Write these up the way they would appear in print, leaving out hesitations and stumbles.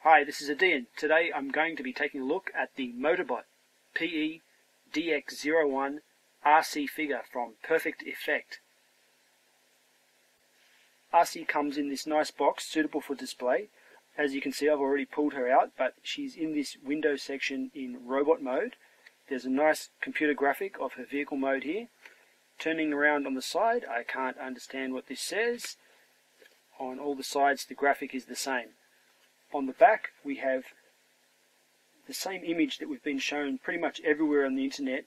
Hi, this is Odeean. Today I'm going to be taking a look at the Motorbot PE-DX-01 Arcee figure from Perfect Effect. Arcee comes in this nice box suitable for display. As you can see, I've already pulled her out, but she's in this window section in robot mode. There's a nice computer graphic of her vehicle mode here. Turning around on the side, I can't understand what this says. On all the sides the graphic is the same. On the back we have the same image that we've been shown pretty much everywhere on the internet,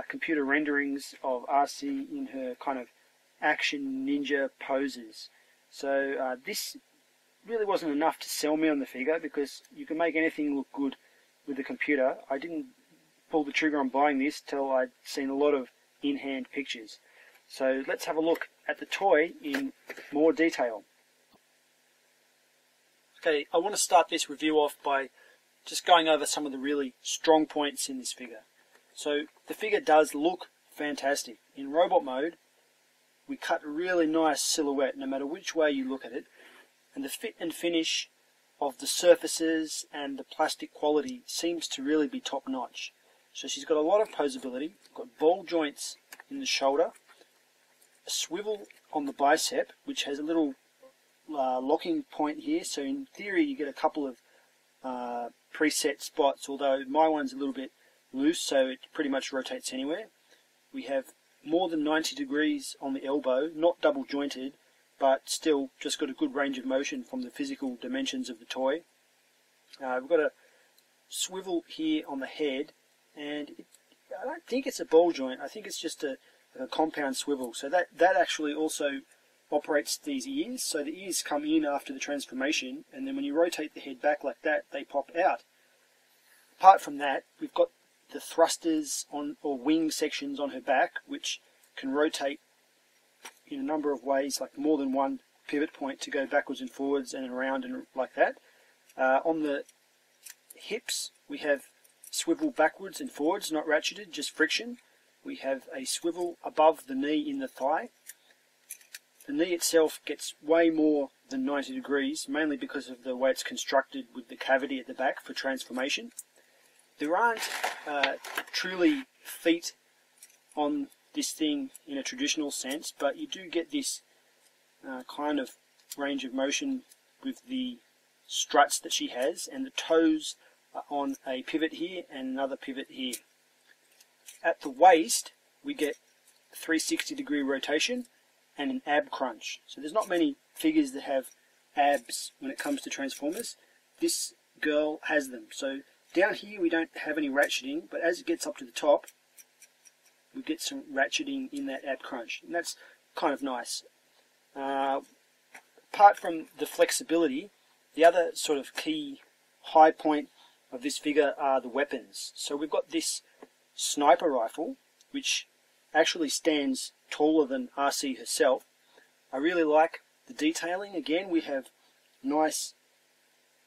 computer renderings of Arcee in her kind of action ninja poses. So this really wasn't enough to sell me on the figure, because you can make anything look good with the computer. I didn't pull the trigger on buying this till I'd seen a lot of in-hand pictures. So let's have a look at the toy in more detail. Okay, I want to start this review off by just going over some of the really strong points in this figure. So the figure does look fantastic. In robot mode, we cut a really nice silhouette no matter which way you look at it, and the fit and finish of the surfaces and the plastic quality seems to really be top notch. So she's got a lot of posability, got ball joints in the shoulder, a swivel on the bicep which has a little locking point here, so in theory you get a couple of preset spots, although my one's a little bit loose so it pretty much rotates anywhere. We have more than 90 degrees on the elbow, not double jointed, but still just got a good range of motion from the physical dimensions of the toy. We've got a swivel here on the head, and I don't think it's a ball joint, I think it's just a compound swivel, so that actually also operates these ears. So the ears come in after the transformation, and then when you rotate the head back like that, they pop out. Apart from that, we've got the thrusters on, or wing sections on her back, which can rotate in a number of ways, like more than one pivot point to go backwards and forwards and around and like that. On the hips, we have swivel backwards and forwards, not ratcheted, just friction. We have a swivel above the knee in the thigh. The knee itself gets way more than 90 degrees, mainly because of the way it's constructed with the cavity at the back for transformation. There aren't truly feet on this thing in a traditional sense, but you do get this kind of range of motion with the struts that she has, and the toes are on a pivot here and another pivot here. At the waist we get 360 degree rotation and an ab crunch. So there's not many figures that have abs when it comes to Transformers. This girl has them. So down here we don't have any ratcheting, but as it gets up to the top we get some ratcheting in that ab crunch, and that's kind of nice. Apart from the flexibility, the other sort of key high point of this figure are the weapons. So we've got this sniper rifle, which actually stands taller than Arcee herself. I really like the detailing. Again, we have nice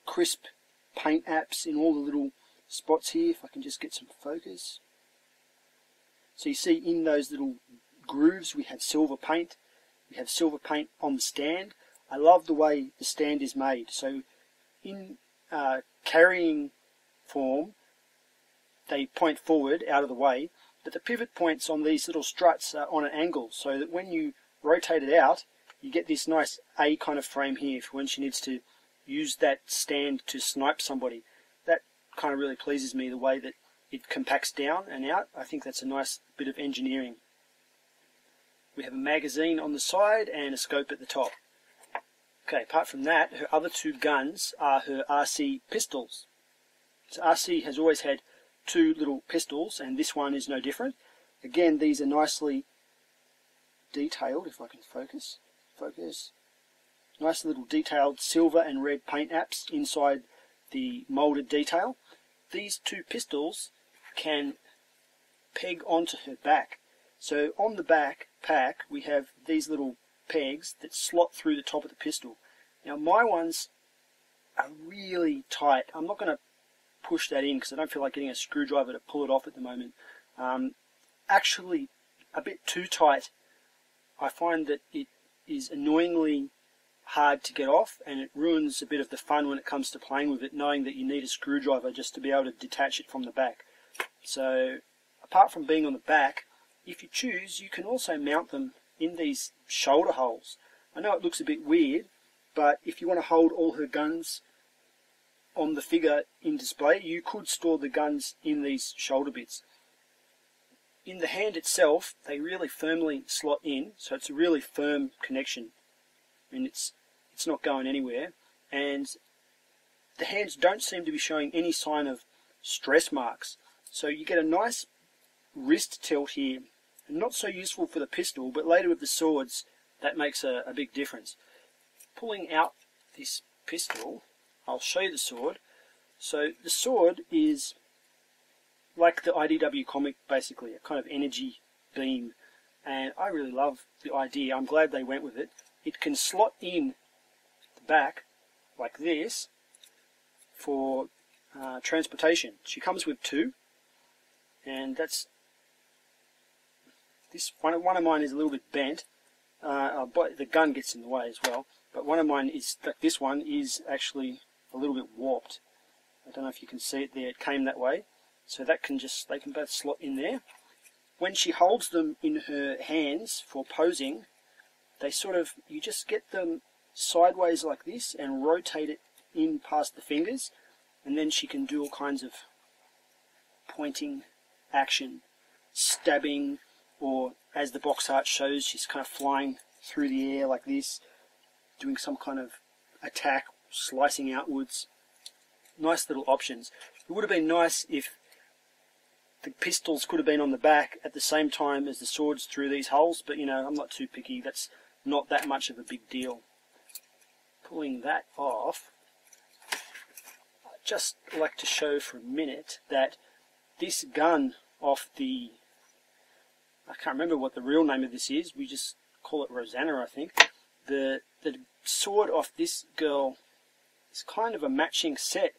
crisp paint apps in all the little spots here. If I can just get some focus. So you see in those little grooves we have silver paint. We have silver paint on the stand. I love the way the stand is made. So in carrying form they point forward out of the way, but the pivot points on these little struts are on an angle, so that when you rotate it out you get this nice A kind of frame here for when she needs to use that stand to snipe somebody. That kind of really pleases me, the way that it compacts down and out. I think that's a nice bit of engineering. We have a magazine on the side and a scope at the top. Okay, apart from that, her other two guns are her Arcee pistols. So Arcee has always had two little pistols, and this one is no different. Again, these are nicely detailed, if I can focus. Nice little detailed silver and red paint apps inside the moulded detail. These two pistols can peg onto her back. So on the back pack we have these little pegs that slot through the top of the pistol. Now my ones are really tight. I'm not going to push that in because I don't feel like getting a screwdriver to pull it off at the moment. Actually a bit too tight. I find that it is annoyingly hard to get off, and it ruins a bit of the fun when it comes to playing with it, knowing that you need a screwdriver just to be able to detach it from the back. So apart from being on the back, if you choose, you can also mount them in these shoulder holes. I know it looks a bit weird, but if you want to hold all her guns on the figure in display, you could store the guns in these shoulder bits. In the hand itself, they really firmly slot in, so it's a really firm connection, and it's not going anywhere. And the hands don't seem to be showing any sign of stress marks, so you get a nice wrist tilt here. Not so useful for the pistol, but later with the swords that makes a big difference. Pulling out this pistol, I'll show you the sword. So the sword is like the IDW comic, basically, a kind of energy beam, and I really love the idea. I'm glad they went with it. It can slot in the back like this for transportation. She comes with two, and that's this one of mine is a little bit bent, but the gun gets in the way as well. But one of mine is, like this one, is actually a little bit warped. I don't know if you can see it there. It came that way, so that can they can both slot in there. When she holds them in her hands for posing, they you just get them sideways like this and rotate it in past the fingers, and then she can do all kinds of pointing action, stabbing, or as the box art shows, she's kind of flying through the air like this, doing some kind of attack, slicing outwards. Nice little options. It would have been nice if the pistols could have been on the back at the same time as the swords through these holes, but you know, I'm not too picky. That's not that much of a big deal. Pulling that off, I'd just like to show for a minute that this gun off the, I can't remember what the real name of this is, we just call it Rosanna, I think. The sword off this girl is kind of a matching set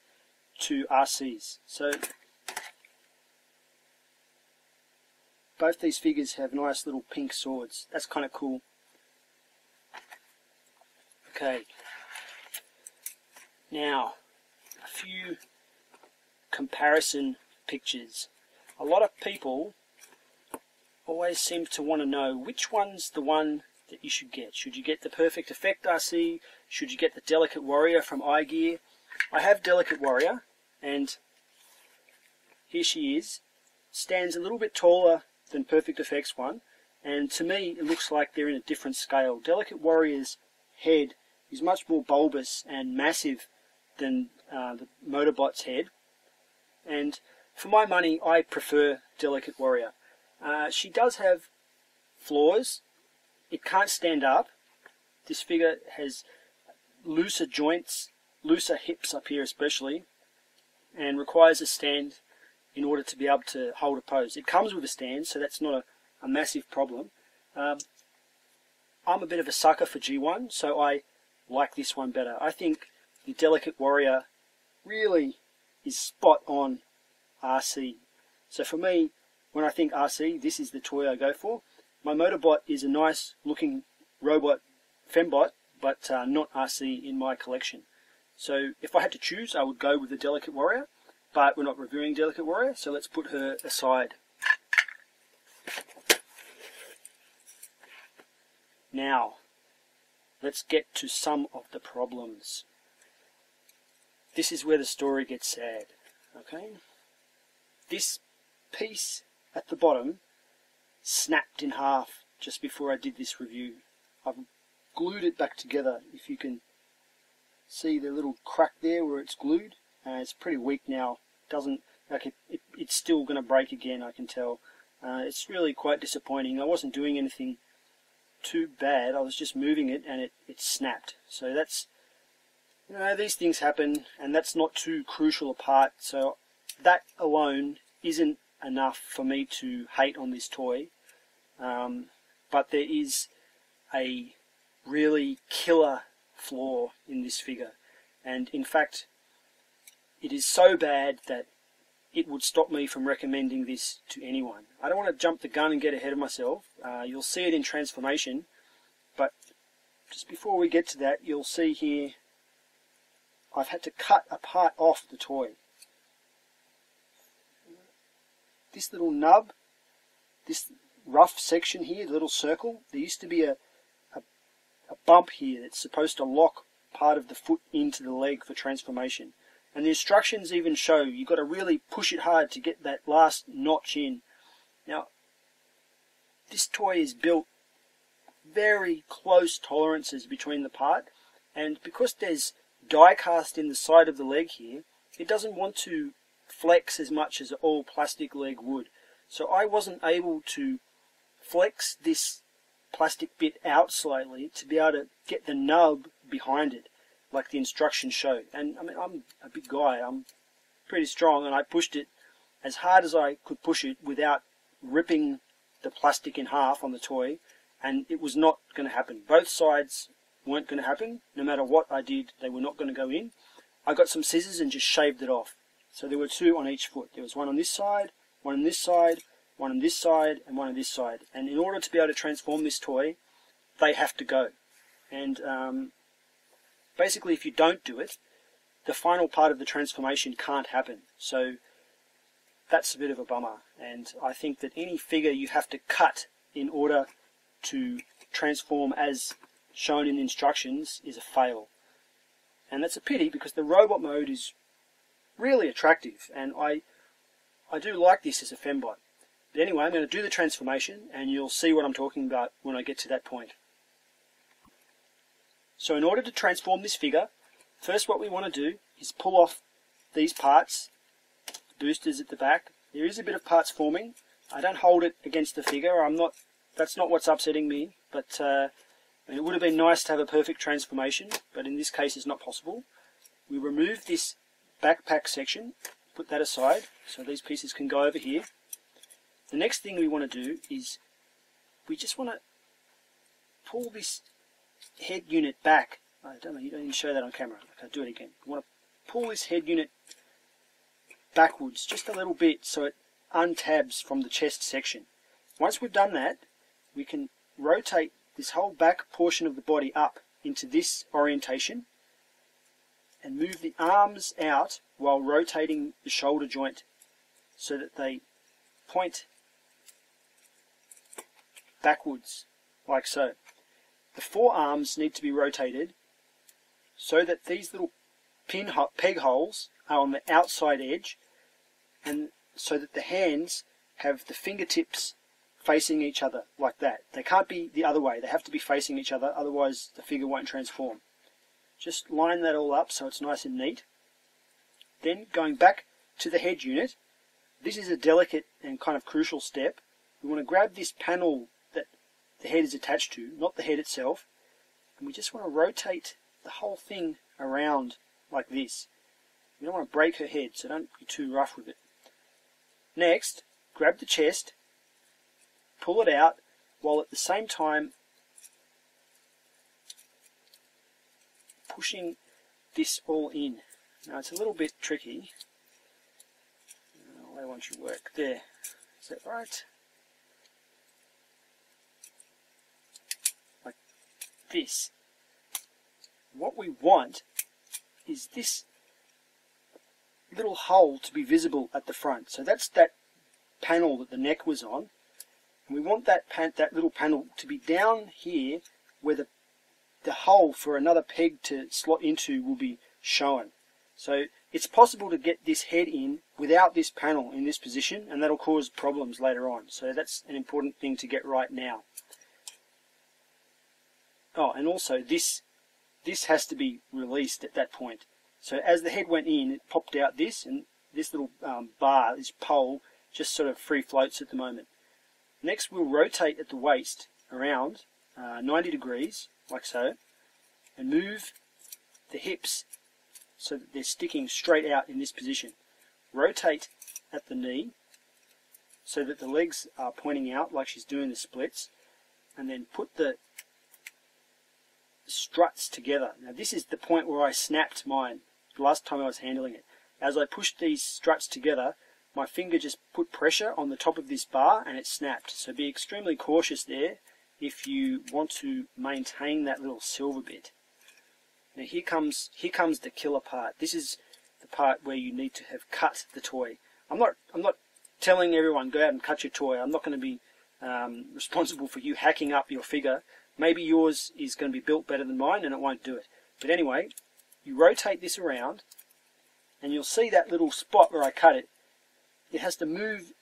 to Arcee's. So both these figures have nice little pink swords. That's kind of cool. Okay, now a few comparison pictures. A lot of people always seem to want to know which one's the one that you should get. Should you get the Perfect Effect Arcee? Should you get the Delicate Warrior from iGear? I have Delicate Warrior, and here she is. Stands a little bit taller than Perfect Effect's one, and to me it looks like they're in a different scale. Delicate Warrior's head is much more bulbous and massive than the Motorbot's head, and for my money I prefer Delicate Warrior. She does have flaws. It can't stand up. This figure has looser joints, looser hips up here especially, and requires a stand in order to be able to hold a pose. It comes with a stand, so that's not a massive problem. I'm a bit of a sucker for G1, so I like this one better. I think the Delicate Warrior really is spot on Arcee. So for me, when I think Arcee, this is the toy I go for. My Motorbot is a nice looking robot fembot, but not Arcee in my collection. So if I had to choose, I would go with the Delicate Warrior, but we're not reviewing Delicate Warrior, so let's put her aside. Now, let's get to some of the problems. This is where the story gets sad, okay? This piece at the bottom snapped in half just before I did this review. I've glued it back together. If you can see the little crack there where it's glued, it's pretty weak now. It's still going to break again, I can tell. It's really quite disappointing. I wasn't doing anything too bad. I was just moving it and it snapped. So that's, you know, these things happen, and that's not too crucial a part. So that alone isn't enough for me to hate on this toy. But there is a really killer flaw in this figure, and in fact it is so bad that it would stop me from recommending this to anyone. I don't want to jump the gun and get ahead of myself. You'll see it in transformation, but just before we get to that, you'll see here I've had to cut a part off the toy. This little nub, this rough section here, the little circle, there used to be a bump here that's supposed to lock part of the foot into the leg for transformation. And the instructions even show you've got to really push it hard to get that last notch in. Now, this toy is built very close tolerances between the part, and because there's die cast in the side of the leg here, it doesn't want to flex as much as an all plastic leg would. So I wasn't able to flex this plastic bit out slightly to be able to get the nub behind it like the instructions show. And I mean, I'm a big guy, I'm pretty strong, and I pushed it as hard as I could push it without ripping the plastic in half on the toy, and it was not going to happen. Both sides weren't going to happen. No matter what I did, they were not going to go in. I got some scissors and just shaved it off. So there were two on each foot. There was one on this side, one on this side, one on this side, and one on this side. And in order to be able to transform this toy, they have to go. And basically, if you don't do it, the final part of the transformation can't happen. So that's a bit of a bummer. And I think that any figure you have to cut in order to transform as shown in the instructions is a fail. And that's a pity, because the robot mode is really attractive, and I do like this as a fembot. But anyway, I'm going to do the transformation, and you'll see what I'm talking about when I get to that point. So in order to transform this figure, first what we want to do is pull off these parts, boosters at the back. There is a bit of parts forming. I don't hold it against the figure. That's not what's upsetting me, but it would have been nice to have a perfect transformation, but in this case it's not possible. We remove this backpack section, put that aside, so these pieces can go over here. The next thing we want to do is we just want to pull this head unit back. I don't know, you don't even show that on camera. Okay, do it again. We want to pull this head unit backwards just a little bit so it untabs from the chest section. Once we've done that, we can rotate this whole back portion of the body up into this orientation and move the arms out while rotating the shoulder joint so that they point backwards, like so. The forearms need to be rotated so that these little peg holes are on the outside edge, and so that the hands have the fingertips facing each other like that. They can't be the other way. They have to be facing each other, otherwise the figure won't transform. Just line that all up so it's nice and neat. Then going back to the head unit, this is a delicate and kind of crucial step. We want to grab this panel that the head is attached to, not the head itself, and we just want to rotate the whole thing around like this. We don't want to break her head, so don't be too rough with it. Next, grab the chest, pull it out, while at the same time pushing this all in. Now it's a little bit tricky. Why won't you work? There. Is that right? Like this. What we want is this little hole to be visible at the front. So that's that panel that the neck was on. And we want that little panel to be down here where the hole for another peg to slot into will be shown. So it's possible to get this head in without this panel in this position, and that'll cause problems later on. So that's an important thing to get right now. Oh, and also this has to be released at that point. So as the head went in, it popped out this, and this little bar, this pole, just sort of free floats at the moment. Next we'll rotate at the waist around 90 degrees, like so, and move the hips so that they're sticking straight out in this position. Rotate at the knee so that the legs are pointing out like she's doing the splits, and then put the struts together. Now this is the point where I snapped mine the last time I was handling it. As I pushed these struts together, my finger just put pressure on the top of this bar and it snapped. So be extremely cautious there if you want to maintain that little silver bit. Now here comes the killer part. This is the part where you need to have cut the toy. I'm not telling everyone go out and cut your toy. I'm not going to be responsible for you hacking up your figure. Maybe yours is going to be built better than mine and it won't do it. But anyway, you rotate this around and you'll see that little spot where I cut it. It has to move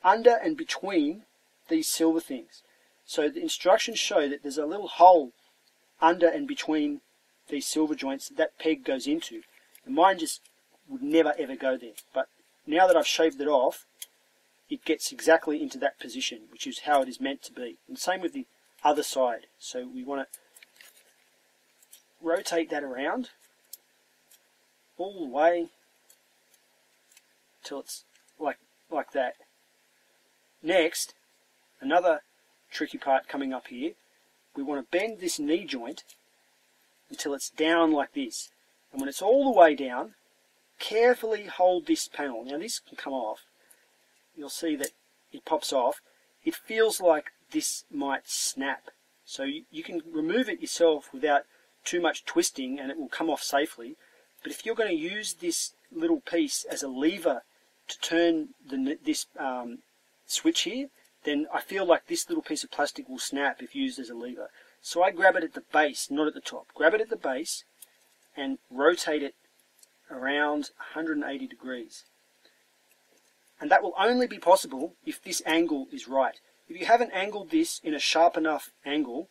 under and between these silver things. So the instructions show that there's a little hole under and between these silver joints that peg goes into. And mine just would never ever go there. But now that I've shaved it off, it gets exactly into that position, which is how it is meant to be. And same with the other side. So we want to rotate that around all the way till it's like that. Next, another tricky part coming up here, we want to bend this knee joint until it's down like this. And when it's all the way down, carefully hold this panel. Now this can come off. You'll see that it pops off. It feels like this might snap. So you can remove it yourself without too much twisting and it will come off safely. But if you're going to use this little piece as a lever to turn this switch here, then I feel like this little piece of plastic will snap if used as a lever. So I grab it at the base, not at the top. Grab it at the base and rotate it around 180 degrees. And that will only be possible if this angle is right. If you haven't angled this in a sharp enough angle,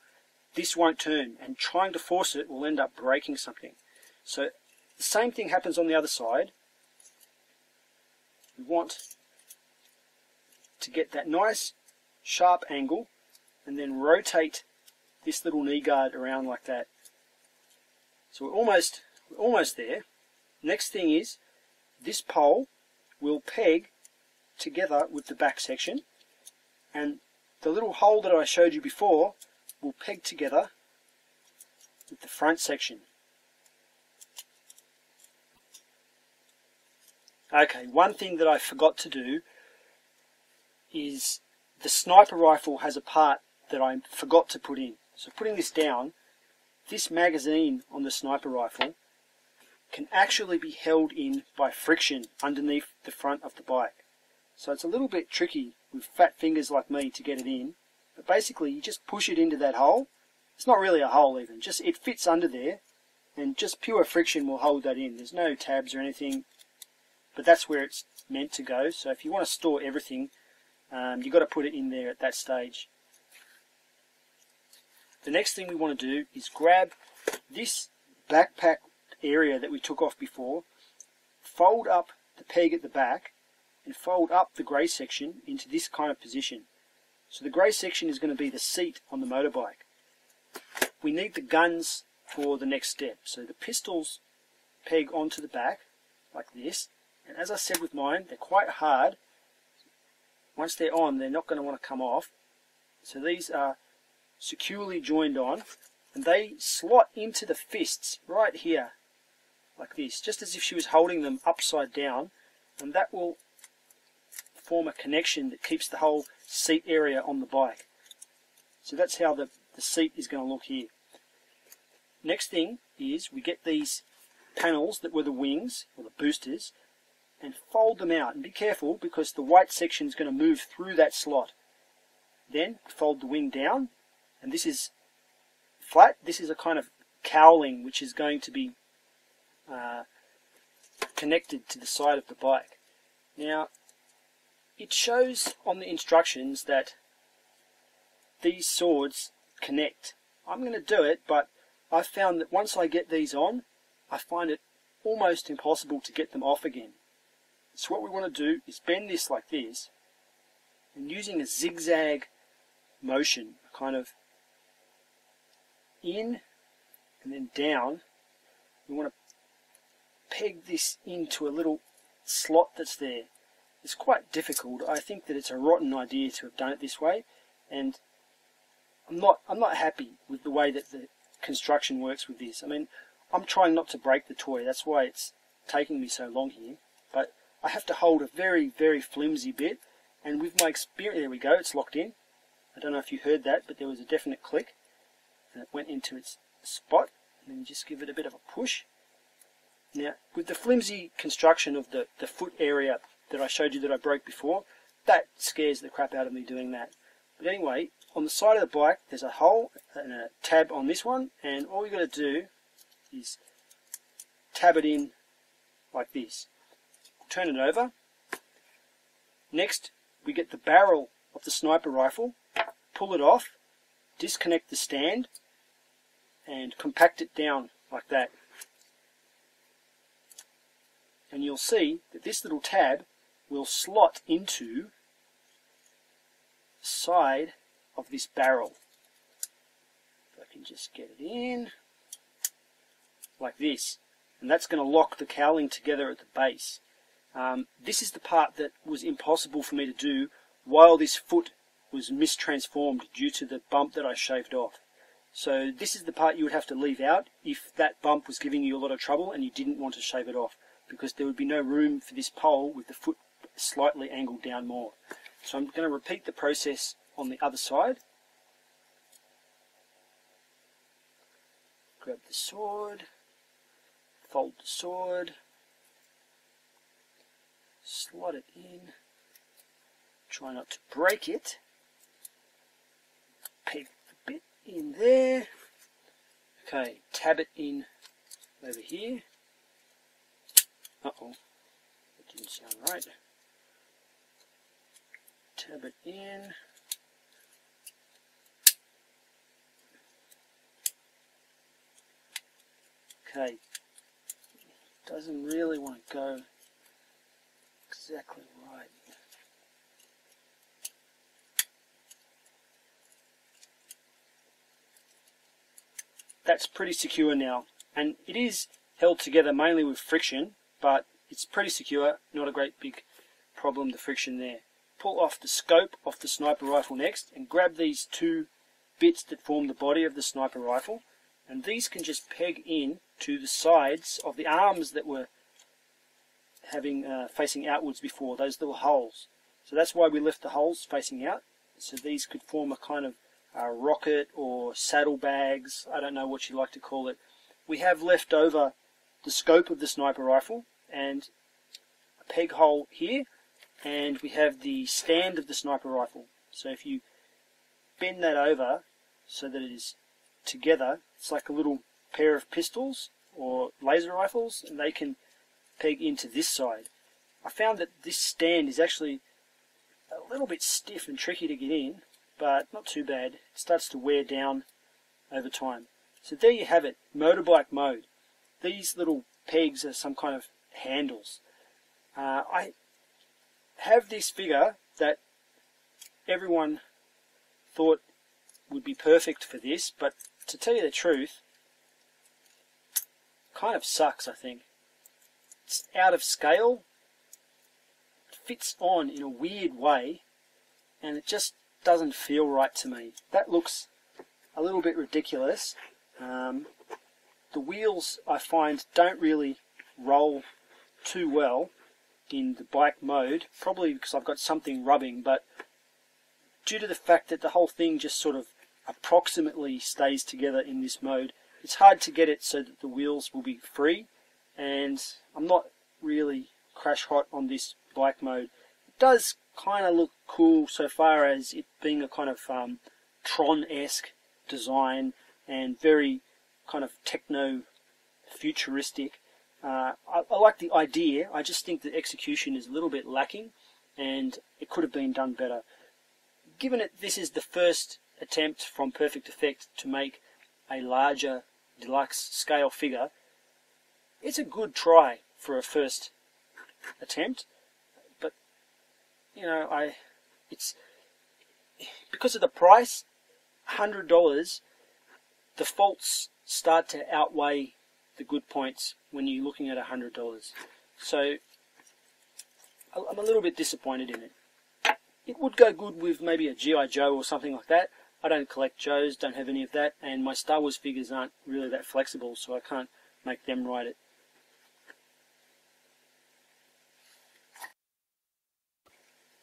this won't turn, and trying to force it will end up breaking something. So the same thing happens on the other side. We want to get that nice sharp angle and then rotate this little knee guard around like that. So we're almost there. Next thing is this pole will peg together with the back section, and the little hole that I showed you before will peg together with the front section. Okay, one thing that I forgot to do is the sniper rifle has a part that I forgot to put in. So putting this down, this magazine on the sniper rifle can actually be held in by friction underneath the front of the bike. So it's a little bit tricky with fat fingers like me to get it in. But basically you just push it into that hole. It's not really a hole even, just it fits under there, and just pure friction will hold that in. There's no tabs or anything, but that's where it's meant to go. So if you want to store everything, you've got to put it in there at that stage. The next thing we want to do is grab this backpack area that we took off before, fold up the peg at the back, and fold up the grey section into this kind of position. So the grey section is going to be the seat on the motorbike. We need the guns for the next step. So the pistols peg onto the back like this, and as I said with mine, they're quite hard. Once they're on, they're not going to want to come off. So these are securely joined on, and they slot into the fists right here like this, just as if she was holding them upside down, and that will form a connection that keeps the whole seat area on the bike. So that's how the seat is going to look here. Next thing is we get these panels that were the wings, or the boosters, and fold them out. And be careful, because the white section is going to move through that slot. Then fold the wing down, and this is flat. This is a kind of cowling which is going to be connected to the side of the bike. Now, it shows on the instructions that these swords connect. I'm going to do it, but I found that once I get these on, I find it almost impossible to get them off again. So what we want to do is bend this like this, and using a zigzag motion, kind of in and then down, we want to peg this into a little slot that's there. It's quite difficult. I think that it's a rotten idea to have done it this way, and I'm not happy with the way that the construction works with this. I mean, I'm trying not to break the toy. That's why it's taking me so long here. But I have to hold a very, very flimsy bit, and with my experience, there we go, it's locked in. I don't know if you heard that, but there was a definite click, and it went into its spot. And then just give it a bit of a push. Now, with the flimsy construction of the foot area that I showed you that I broke before, that scares the crap out of me doing that. But anyway, on the side of the bike, there's a hole and a tab on this one, and all you got to do is tab it in like this. Turn it over. Next, we get the barrel of the sniper rifle, pull it off, disconnect the stand, and compact it down like that. And you'll see that this little tab will slot into the side of this barrel. If I can just get it in like this, and that's going to lock the cowling together at the base. This is the part that was impossible for me to do while this foot was mistransformed due to the bump that I shaved off. So this is the part you would have to leave out if that bump was giving you a lot of trouble and you didn't want to shave it off, because there would be no room for this pole with the foot slightly angled down more. So I'm going to repeat the process on the other side. Grab the sword, fold the sword, slot it in, try not to break it, peg the bit in there, okay, tab it in over here. Uh-oh, that didn't sound right. Tab it in. Okay, doesn't really want to go exactly right. That's pretty secure now, and it is held together mainly with friction, but it's pretty secure, not a great big problem, the friction there. Pull off the scope off the sniper rifle next, and grab these two bits that form the body of the sniper rifle, and these can just peg in to the sides of the arms that were having facing outwards before, those little holes. So that's why we left the holes facing out, so these could form a kind of rocket or saddlebags, I don't know what you like to call it. We have left over the scope of the sniper rifle and a peg hole here, and we have the stand of the sniper rifle. So if you bend that over so that it is together, it's like a little pair of pistols or laser rifles, and they can peg into this side. I found that this stand is actually a little bit stiff and tricky to get in, but not too bad. It starts to wear down over time. So there you have it, motorbike mode. These little pegs are some kind of handles. I have this figure that everyone thought would be perfect for this, but to tell you the truth, kind of sucks, I think. It's out of scale, it fits on in a weird way, and it just doesn't feel right to me. That looks a little bit ridiculous. The wheels, I find, don't really roll too well in the bike mode, probably because I've got something rubbing, but due to the fact that the whole thing just sort of approximately stays together in this mode, it's hard to get it so that the wheels will be free, and I'm not really crash hot on this bike mode. It does kind of look cool so far as it being a kind of Tron-esque design and very kind of techno-futuristic. I like the idea, I just think the execution is a little bit lacking and it could have been done better. Given that this is the first attempt from Perfect Effect to make a larger deluxe scale figure, it's a good try for a first attempt, but you know, it's because of the price, $100, the faults start to outweigh the good points when you're looking at $100. So I'm a little bit disappointed in it. It would go good with maybe a G.I. Joe or something like that. I don't collect Joes, don't have any of that, and my Star Wars figures aren't really that flexible, so I can't make them ride it.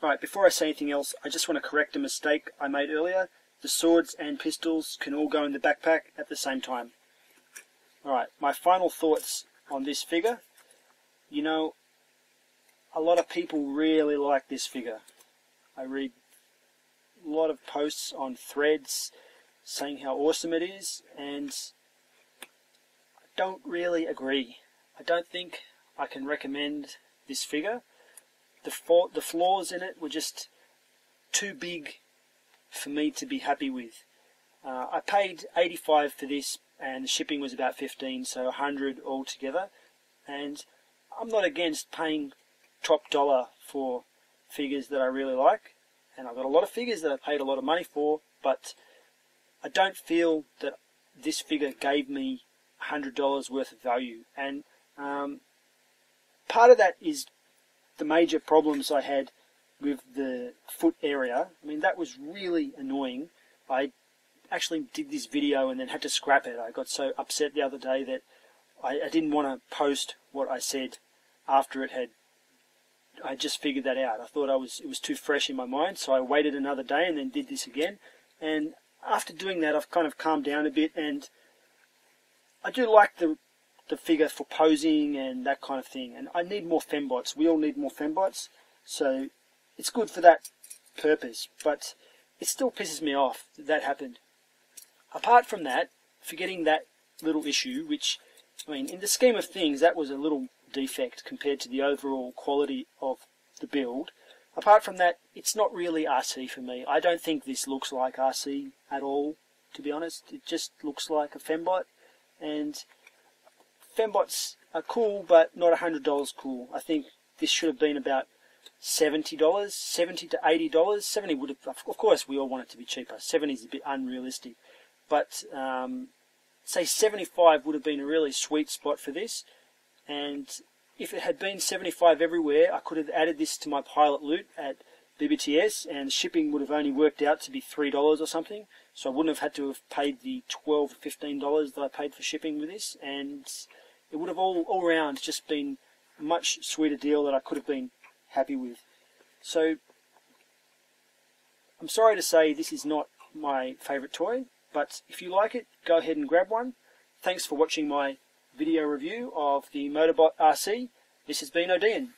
Right, before I say anything else, I just want to correct a mistake I made earlier. The swords and pistols can all go in the backpack at the same time. Alright, my final thoughts on this figure. You know, a lot of people really like this figure. I read a lot of posts on threads saying how awesome it is, and I don't really agree. I don't think I can recommend this figure. The flaws in it were just too big for me to be happy with. I paid $85 for this, and the shipping was about $15, so $100 altogether. And I'm not against paying top dollar for figures that I really like, and I've got a lot of figures that I paid a lot of money for, but I don't feel that this figure gave me $100 worth of value. And part of that is the major problems I had with the foot area. I mean, that was really annoying. I actually did this video and then had to scrap it. I got so upset the other day that I didn't want to post what I said after I just figured that out. I thought it was too fresh in my mind, so I waited another day and then did this again. And after doing that, I've kind of calmed down a bit, and I do like the figure for posing and that kind of thing. And I need more fembots. We all need more fembots, so it's good for that purpose. But it still pisses me off that happened. Apart from that, forgetting that little issue, which, I mean, in the scheme of things, that was a little defect compared to the overall quality of the build. Apart from that, it's not really Arcee for me. I don't think this looks like Arcee at all, to be honest. It just looks like a fembot, and fembots are cool, but not $100 cool. I think this should have been about $70, $70 to $80. 70 would have, of course, we all want it to be cheaper. 70 is a bit unrealistic, but say 75 would have been a really sweet spot for this. And if it had been 75 everywhere, I could have added this to my pilot loot at BBTS, and shipping would have only worked out to be $3 or something. So I wouldn't have had to have paid the $12 or $15 that I paid for shipping with this, and it would have all round just been a much sweeter deal that I could have been happy with. So I'm sorry to say this is not my favourite toy, but if you like it, go ahead and grab one. Thanks for watching my video review of the Motorbot Arcee. This has been Odeean.